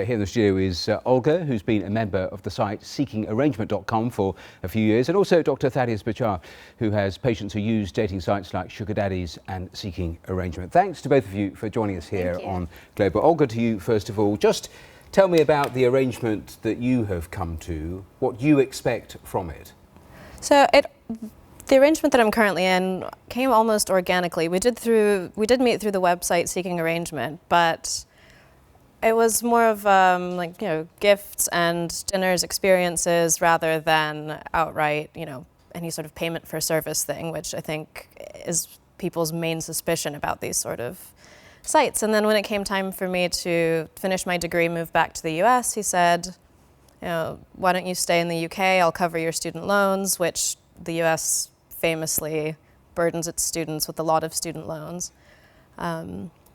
Here in the studio is Olga, who's been a member of the site seekingarrangement.com for a few years, and also Dr. Thaddeus Bachar, who has patients who use dating sites like Sugar Daddies and Seeking Arrangement. Thanks to both of you for joining us here on Global. Olga, to you first of all, just tell me about the arrangement that you have come to, what you expect from it. So the arrangement that I'm currently in came almost organically. We did meet through the website Seeking Arrangement, but it was more of gifts and dinners, experiences, rather than outright, any sort of payment for service thing, which I think is people's main suspicion about these sort of sites. And then when it came time for me to finish my degree, move back to the US, he said, why don't you stay in the UK? I'll cover your student loans, which the US famously burdens its students with a lot of student loans.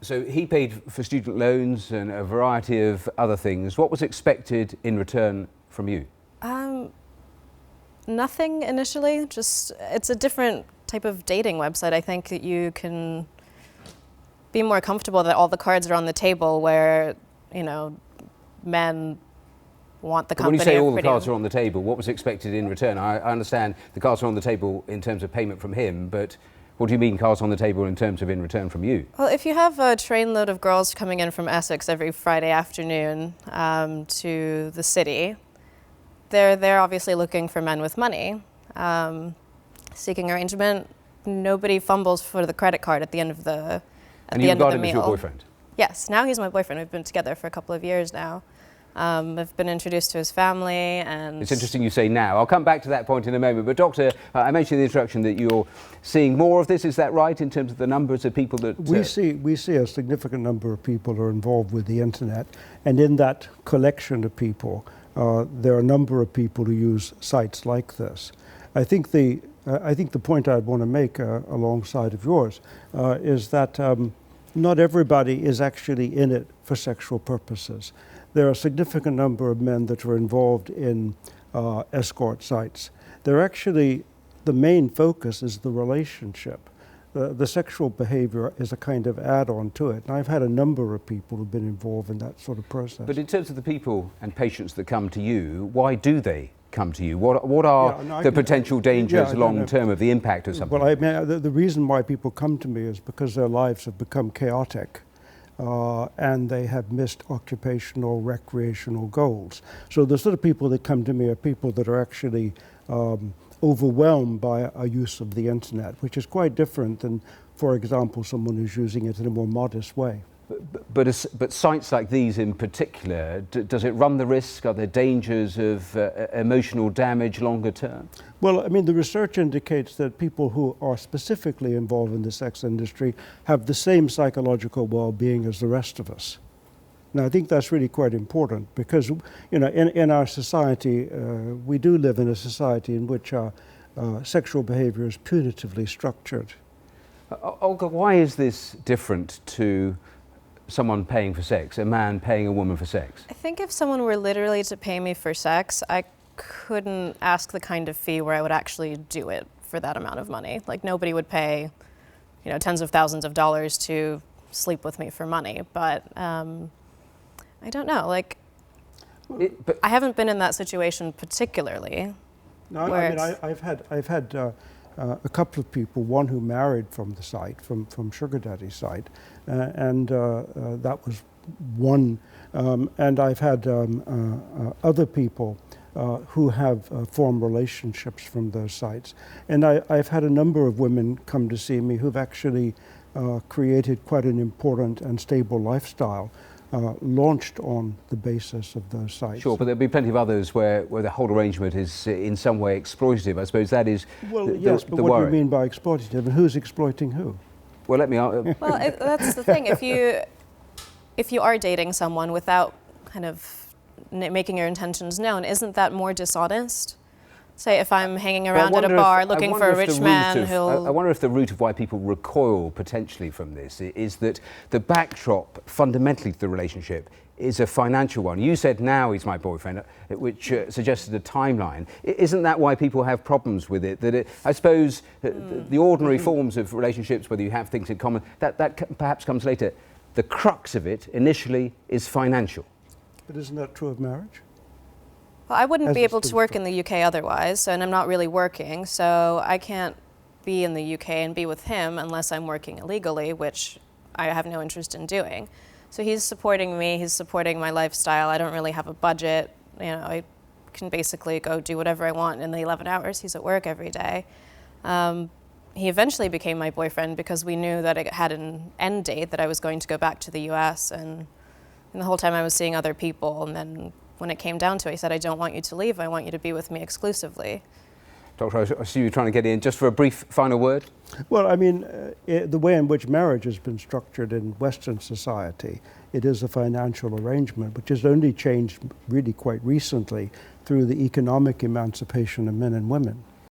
So he paid for student loans and a variety of other things. What was expected in return from you? Nothing initially. Just it's a different type of dating website. I think that you can be more comfortable that all the cards are on the table, where men want the company. When you say all the cards are on the table, what was expected in return? I understand the cards are on the table in terms of payment from him, but what do you mean cards on the table in terms of in return from you? Well, if you have a trainload of girls coming in from Essex every Friday afternoon to the city, they're obviously looking for men with money. Seeking Arrangement, nobody fumbles for the credit card at the end of the meal. And you regard him as your boyfriend? Yes, now he's my boyfriend. We've been together for a couple of years now. I've been introduced to his family, and it's interesting you say now. I'll come back to that point in a moment. But Doctor, I mentioned in the introduction that you're seeing more of this. Is that right, in terms of the numbers of people that we see a significant number of people are involved with the internet, and in that collection of people, there are a number of people who use sites like this. I think the point I'd want to make alongside of yours is that not everybody is actually in it for sexual purposes. There are a significant number of men that are involved in escort sites. They're actually, the main focus is the relationship. The sexual behavior is a kind of add-on to it. And I've had a number of people who've been involved in that sort of process. But in terms of the people and patients that come to you, why do they come to you? What are the potential dangers long term of the impact of something? Well, I mean, the reason why people come to me is because their lives have become chaotic. And they have missed occupational, recreational goals. So the sort of people that come to me are people that are actually overwhelmed by a use of the internet, which is quite different than, for example, someone who's using it in a more modest way. But sites like these in particular, does it run the risk? Are there dangers of emotional damage longer term? Well, I mean, the research indicates that people who are specifically involved in the sex industry have the same psychological well-being as the rest of us. Now, I think that's really quite important because, in our society, we do live in a society in which our sexual behavior is punitively structured. Olga, why is this different to someone paying for sex, a man paying a woman for sex? I think if someone were literally to pay me for sex, I couldn't ask the kind of fee where I would actually do it for that amount of money. Like, nobody would pay, tens of thousands of dollars to sleep with me for money. But I don't know. I haven't been in that situation particularly. No, I mean, I've had a couple of people, one who married from the site, from Sugar Daddy's site, and that was one. And I've had other people who have formed relationships from those sites. And I've had a number of women come to see me who've actually created quite an important and stable lifestyle launched on the basis of those sites. Sure, but there'll be plenty of others where the whole arrangement is in some way exploitative. I suppose that is yes, but what do you mean by exploitative, and who's exploiting who? Well, let me... Well, that's the thing. If you are dating someone without kind of making your intentions known, isn't that more dishonest? Say if I'm hanging around at a bar looking for a rich man who'll... I wonder if the root of why people recoil potentially from this is that the backdrop fundamentally to the relationship is a financial one. You said now he's my boyfriend, which suggested a timeline. Isn't that why people have problems with it? I suppose the ordinary forms of relationships, whether you have things in common, that perhaps comes later. The crux of it initially is financial. But isn't that true of marriage? Well, I wouldn't As be it's able to been work in the UK otherwise, and I'm not really working, so I can't be in the UK and be with him unless I'm working illegally, which I have no interest in doing. So he's supporting me, he's supporting my lifestyle. I don't really have a budget. You know, I can basically go do whatever I want in the 11 hours he's at work every day. He eventually became my boyfriend because we knew that it had an end date, that I was going to go back to the US, and the whole time I was seeing other people, and then when it came down to it, he said, I don't want you to leave, I want you to be with me exclusively. Doctor, I see you trying to get in. Just for a brief final word. Well, I mean, the way in which marriage has been structured in Western society, it is a financial arrangement, which has only changed really quite recently through the economic emancipation of men and women.